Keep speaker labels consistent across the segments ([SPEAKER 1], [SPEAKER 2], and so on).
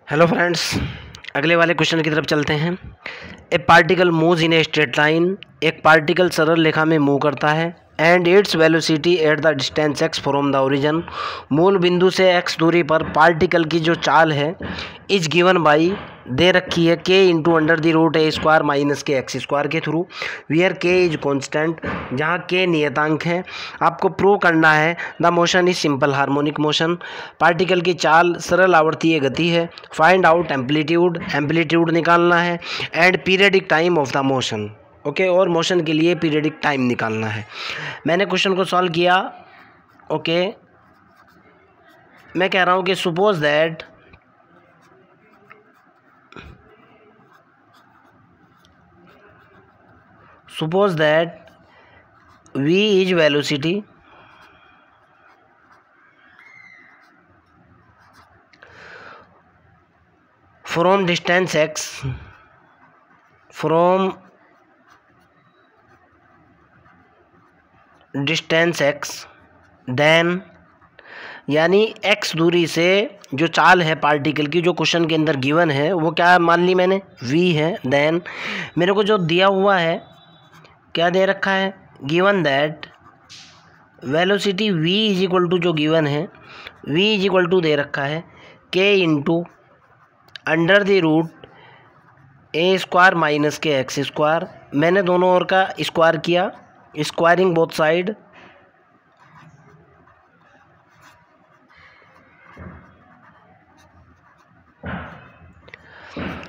[SPEAKER 1] Hello friends, अगले वाले question की तरफ चलते हैं। ए particle moves in a straight line. एक पार्टिकल सरल रेखा में मूव करता है and its velocity at the distance x from the origin. मूल बिंदु से x दूरी पर पार्टिकल की जो चाल है इज गिवन बाई दे रखी है k into under the root a square minus के एक्स स्क्वायर के थ्रू, वियर k इज कॉन्स्टेंट, जहाँ k नियतांक है। आपको प्रूव करना है the motion is simple harmonic motion. Particle की चाल सरल आवर्तीय गति है। फाइंड आउट एम्पलीट्यूड, एम्पलीट्यूड निकालना है and periodic time of the motion. Okay, और मोशन के लिए पीरियडिक टाइम निकालना है। मैंने क्वेश्चन को सॉल्व किया। ओके, मैं कह रहा हूँ कि suppose that v is velocity from distance x, from distance x, then यानी x दूरी से जो चाल है पार्टिकल की जो क्वेश्चन के अंदर गिवन है वो क्या मान ली मैंने, v है। देन मेरे को जो दिया हुआ है क्या दे रखा है, given that velocity v is equal to, जो गिवन है v इज इक्वल टू दे रखा है k into under the root a square minus के एक्स स्क्वायर। मैंने दोनों ओर का स्क्वायर किया, स्क्वायरिंग बोथ साइड।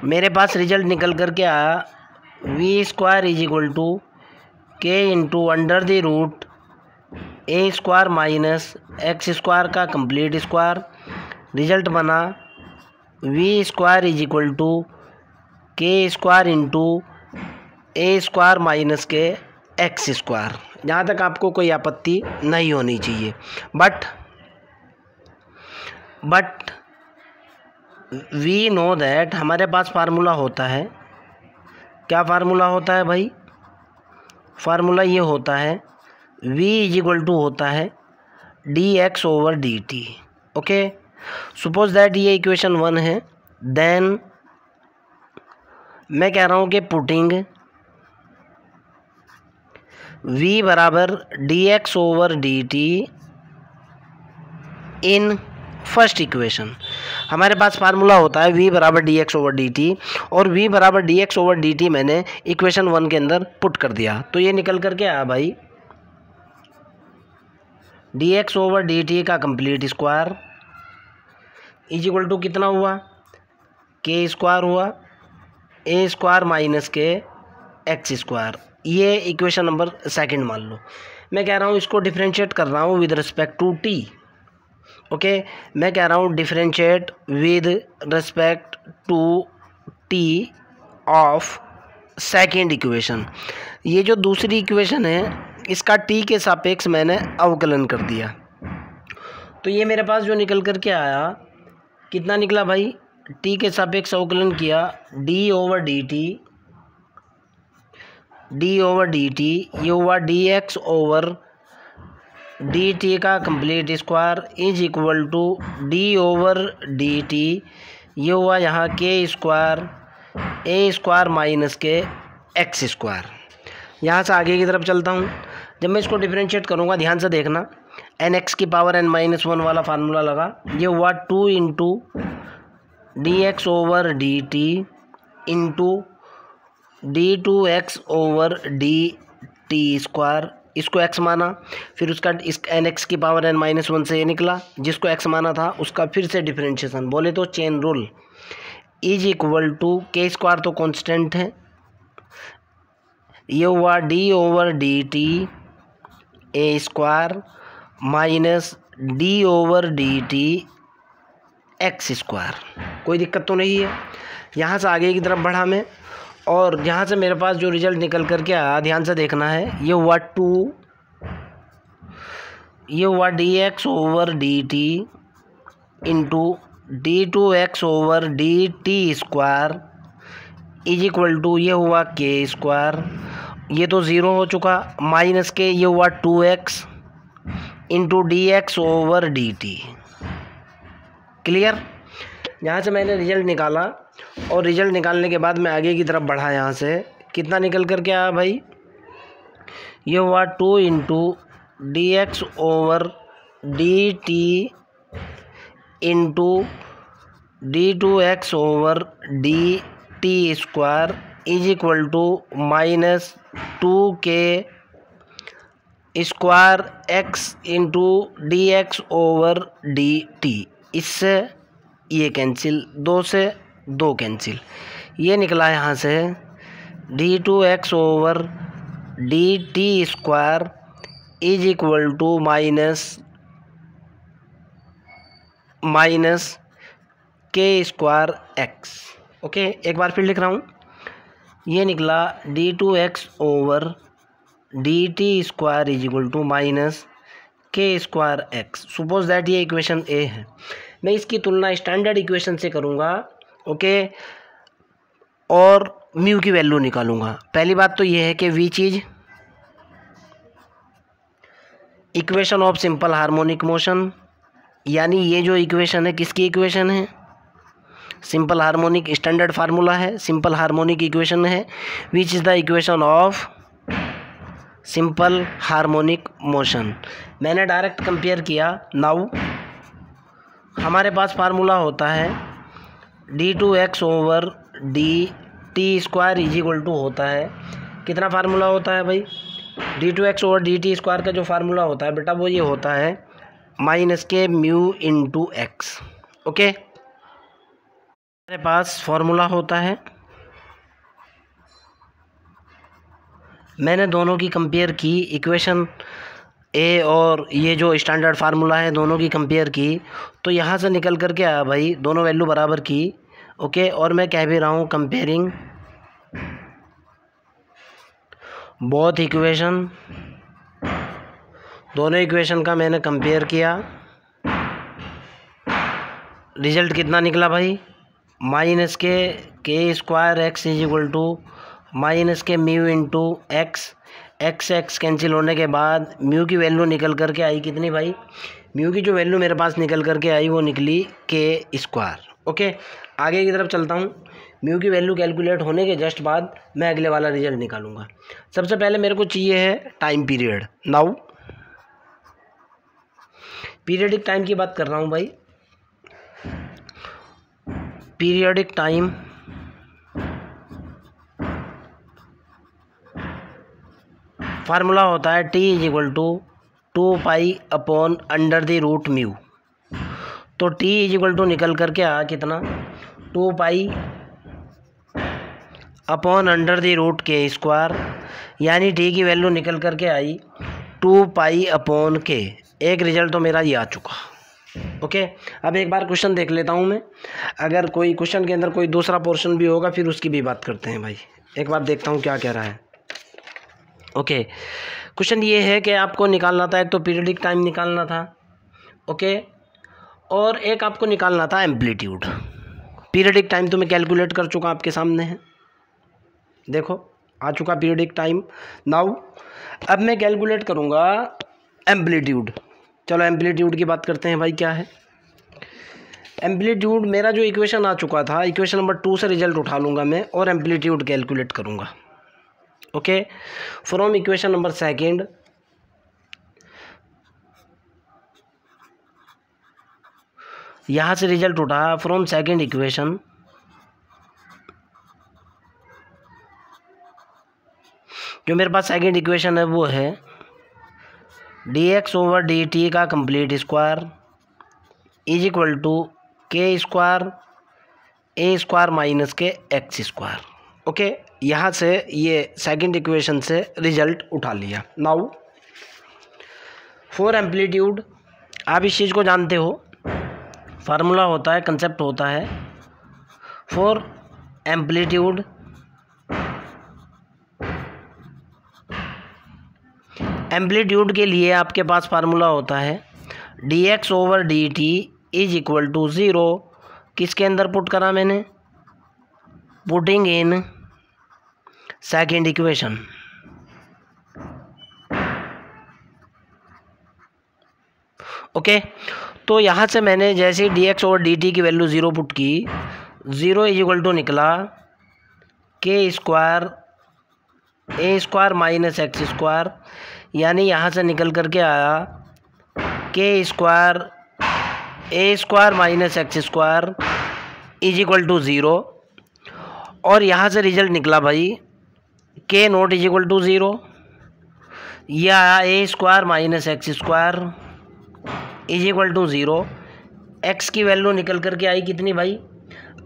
[SPEAKER 1] मेरे पास रिजल्ट निकल कर के आया v square is equal to k into under the root a square minus x square का कंप्लीट स्क्वायर। रिजल्ट बना v square is equal to k square into a square minus के x square. जहाँ तक आपको कोई आपत्ति नहीं होनी चाहिए। बट वी नो दैट, हमारे पास फार्मूला होता है। क्या फार्मूला होता है भाई? फार्मूला ये होता है v इज इक्वल टू होता है dx over dt। Okay, suppose that ये इक्वेशन 1 है। देन मैं कह रहा हूँ कि पुटिंग v बराबर dx over dt in first equation. हमारे पास फार्मूला होता है v बराबर dx ओवर dt, और v बराबर dx ओवर dt मैंने इक्वेशन 1 के अंदर पुट कर दिया। तो ये निकल करके आया भाई dx ओवर dt का complete square is equal to कितना हुआ, k स्क्वायर हुआ, a स्क्वायर माइनस के एक्स स्क्वायर। ये इक्वेशन नंबर सेकंड मान लो। मैं कह रहा हूँ इसको डिफरेंशिएट कर रहा हूँ with respect to t। Okay, मैं कह रहा हूँ differentiate with respect to t of second equation. ये जो दूसरी इक्वेशन है इसका t के सापेक्ष मैंने अवकलन कर दिया। तो ये मेरे पास जो निकल कर के आया कितना निकला भाई, t के सापेक्ष अवकलन किया d ओवर dt, ये हुआ dx ओवर dt का complete square is equal to d over dt, ये हुआ यहाँ k square a square minus के एक्स स्क्वायर। यहाँ से आगे की तरफ चलता हूँ। जब मैं इसको डिफरेंशिएट करूँगा ध्यान से देखना, nx की पावर n-1 वाला फार्मूला लगा। ये हुआ 2 into dx over dt into d2x over dt square. इसको x माना, फिर उसका इस nx की पावर n-1 से ये निकला, जिसको x माना था उसका फिर से डिफरेंशिएशन, बोले तो chain rule, is equal to k square तो कांस्टेंट है, ये हुआ d over dt a square minus d over dt x square. कोई दिक्कत तो नहीं है। यहाँ से आगे की तरफ बढ़ा मैं, और यहाँ से मेरे पास जो रिजल्ट निकल कर के आया ध्यान से देखना है। ये हुआ 2, ये हुआ dx over dt into d2x over dt square is equal to, ये हुआ k स्क्वायर, ये तो ज़ीरो हो चुका, माइनस के, ये हुआ 2x into dx over dt। Clear? यहाँ से मैंने रिजल्ट निकाला और रिजल्ट निकालने के बाद मैं आगे की तरफ बढ़ा। यहाँ से कितना निकल कर के आया भाई, ये हुआ 2 into d x over d t into d two x over d t square is equal to minus 2k square x into d x over d t. इससे ये कैंसिल, 2 से 2 कैंसिल, ये निकला यहाँ से d two x over d t square is equal to minus k square x. Okay, एक बार फिर लिख रहा हूँ, ये निकला d two x over d t square is equal to minus k square x. Suppose that ये equation A है। मैं इसकी तुलना स्टैंडर्ड इक्वेशन से करूँगा। ओके, और म्यू की वैल्यू निकालूंगा। पहली बात तो ये है कि which is equation of simple harmonic motion, यानी ये जो इक्वेशन है किसकी इक्वेशन है, सिंपल हार्मोनिक, स्टैंडर्ड फार्मूला है, सिंपल हार्मोनिक इक्वेशन है, which is the equation of simple harmonic motion. मैंने डायरेक्ट कंपेयर किया। नाउ हमारे पास फार्मूला होता है d two x over d t square is equal to होता है, कितना फार्मूला होता है भाई, d two x over d t square का जो फार्मूला होता है बेटा वो ये होता है minus k mu into x. Okay, हमारे पास फॉर्मूला होता है, मैंने दोनों की कंपेयर की, इक्वेशन ए और ये जो स्टैंडर्ड फार्मूला है दोनों की कंपेयर की, तो यहाँ से निकल कर के आया भाई, दोनों वैल्यू बराबर की। ओके, और मैं कह भी रहा हूँ कंपेयरिंग बोथ इक्वेशन, दोनों इक्वेशन का मैंने कंपेयर किया। रिजल्ट कितना निकला भाई, minus k square x is equal to minus k mu into x. X cancel होने के बाद म्यू की वैल्यू निकल कर के आई कितनी भाई, म्यू की जो वैल्यू मेरे पास निकल कर के आई वो निकली के स्क्वायर। ओके, आगे की तरफ चलता हूँ। म्यू की वैल्यू कैलकुलेट होने के जस्ट बाद मैं अगले वाला रिजल्ट निकालूंगा। सबसे पहले मेरे को चाहिए है time period. Now periodic time की बात कर रहा हूँ भाई। पीरियडिक टाइम फार्मूला होता है T is equal to 2 upon under the root mu. तो टी इज इक्वल टू निकल करके आ कितना, 2 upon under the root k square, यानी टी की वैल्यू निकल करके आई 2 अपॉन के। एक रिजल्ट तो मेरा ये आ चुका। ओके, अब एक बार क्वेश्चन देख लेता हूँ मैं, अगर कोई क्वेश्चन के अंदर कोई दूसरा पोर्शन भी होगा फिर उसकी भी बात करते हैं भाई। एक बार देखता हूँ क्या कह रहा है। ओके, क्वेश्चन ये है कि आपको निकालना था, एक तो पीरियडिक टाइम निकालना था, ओके, और एक आपको निकालना था एम्पलीट्यूड। पीरियडिक टाइम तो मैं कैलकुलेट कर चुका, आपके सामने है, देखो आ चुका पीरियडिक टाइम। नाउ अब मैं कैलकुलेट करूँगा एम्पलीट्यूड। चलो एम्पलीट्यूड की बात करते हैं भाई, क्या है एम्पलीट्यूड। मेरा जो इक्वेशन आ चुका था, इक्वेशन नंबर 2 से रिजल्ट उठा लूँगा मैं और एम्पलीट्यूड कैलकुलेट करूँगा। ओके, फ्रॉम इक्वेशन नंबर 2 यहाँ से रिजल्ट उठा फ्रॉम 2 इक्वेशन, जो मेरे पास 2 इक्वेशन है वो है d x over d t का complete square is equal to k square a square minus के एक्स स्क्वायर। ओके, यहाँ से ये 2 इक्वेशन से रिजल्ट उठा लिया। नाउ फॉर एम्पलीट्यूड, आप इस चीज़ को जानते हो, फार्मूला होता है, कंसेप्ट होता है फॉर एम्पलीट्यूड एम्पलीट्यूड के लिए आपके पास फार्मूला होता है d x over d t is equal to 0, किसके अंदर पुट करा मैंने, पुटिंग इन 2 इक्वेशन। ओके, तो यहाँ से मैंने जैसे डी एक्स और डी टी की वैल्यू 0 पुट की, 0 इज इक्वल टू निकला k square a square minus x square, यानी यहाँ से निकल करके आया k square a square minus x square is equal to 0। और यहाँ से रिजल्ट निकला भाई के नोट इज इक्वल टू 0, यह आया a square minus x square is equal to 0। X की वैल्यू निकल करके आई कितनी भाई,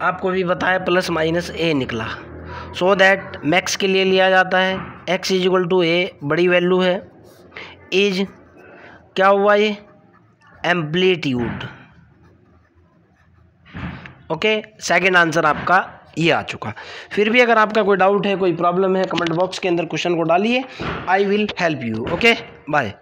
[SPEAKER 1] आपको भी बताया प्लस माइनस ए निकला। सो दैट मैक्स के लिए लिया जाता है एक्स इज इक्वल टू ए, बड़ी वैल्यू है, इज क्या हुआ ये एम्पलीट्यूड। ओके, सेकंड आंसर आपका ये आ चुका। फिर भी अगर आपका कोई डाउट है, कोई प्रॉब्लम है, कमेंट बॉक्स के अंदर क्वेश्चन को डालिए, I will help you. Okay, bye.